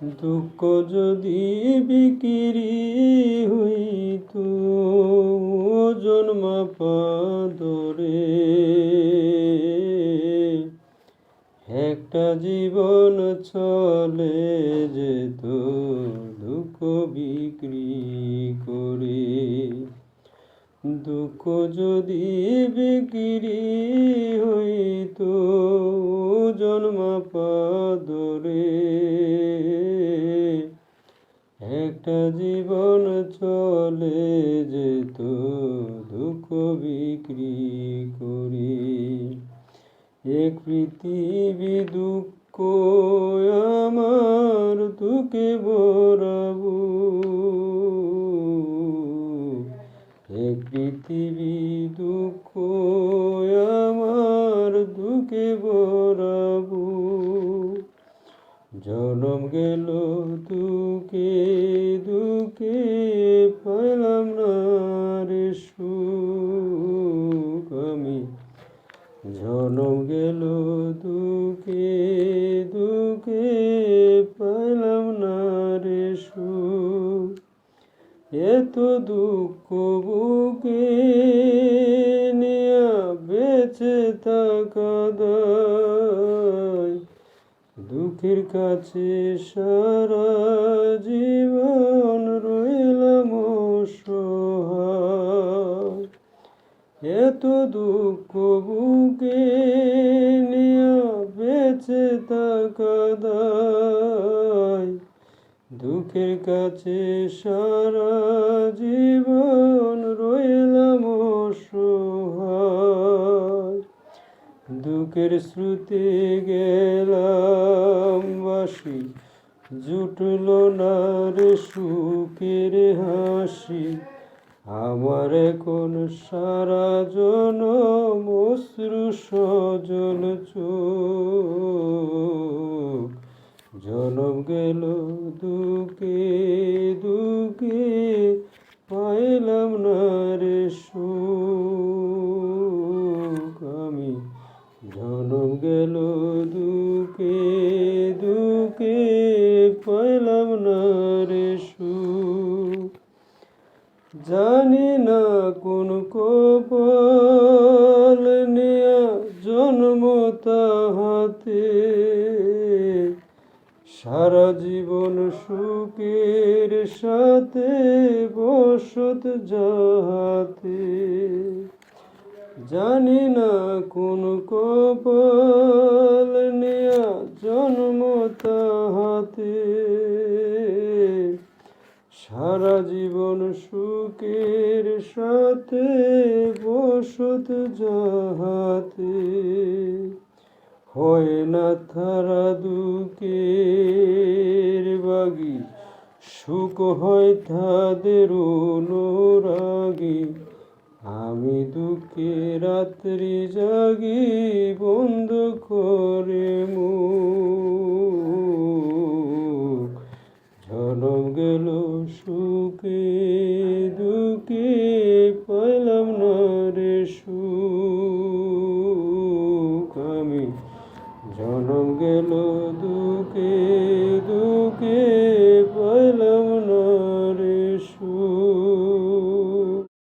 দুঃখ যদি বিক্রি হইতো ওজন মাপা দরে, একটা জীবন চলে যেত দুঃখ বিক্রি করে। দুঃখ যদি বিক্রি হইতো ওজন মাপা দরে, একটা জীবন চলে যেত দুঃখ বিক্রি করে। এক পৃথিবী দুঃখ আমার দুঃখে ভরাবো, এক পৃথিবী দুঃখ আমার দুঃখে ভরাবো। জনম গেল দুঃখে দুঃখে পাইলাম না রে সুখ আমি। জনম গেল দুঃখে দুঃখে পাইলাম না রে সুখ। এত দুঃখ বুকে নিয়া বেঁচে থাকা দায়, দুঃখের কাছে সারা জীবন রইলাম অসহায়। এত দুঃখ বুকে নিয়া বেঁচে থাকা দায়, দুঃখের কাছে সারা জীবন রইলাম অসহায়। দুঃখের স্রোতে গেলাম ভাসি, জুটল না রে সুখের হাসি। আমার এখন সারা জনম অশ্রু সজল চোখ। জনম গেল দুঃখে দুঃখে পাইলাম না রে সুখ আমি। জনম গেল দুঃখে দুঃখে পাইলাম না রে সুখ। জানি না কোন কপাল নিয়া জন্ম তাহাতে, সারা জীবন সুখের সাথে বসত যাহাতে। জানি না কোন কপাল নিয়া জন্ম তাহাতে, সারা জীবন সুখের সাথে বসত যাহাতে। হয় না তারা দুঃখের বাগী, সুখ হয় তাদের অনুরাগী। আমি দুঃখে রাত্রি জাগি বন্ধ করে মুখ। জনম গেল সুখে দুঃখে পাইলাম না রে সুখ।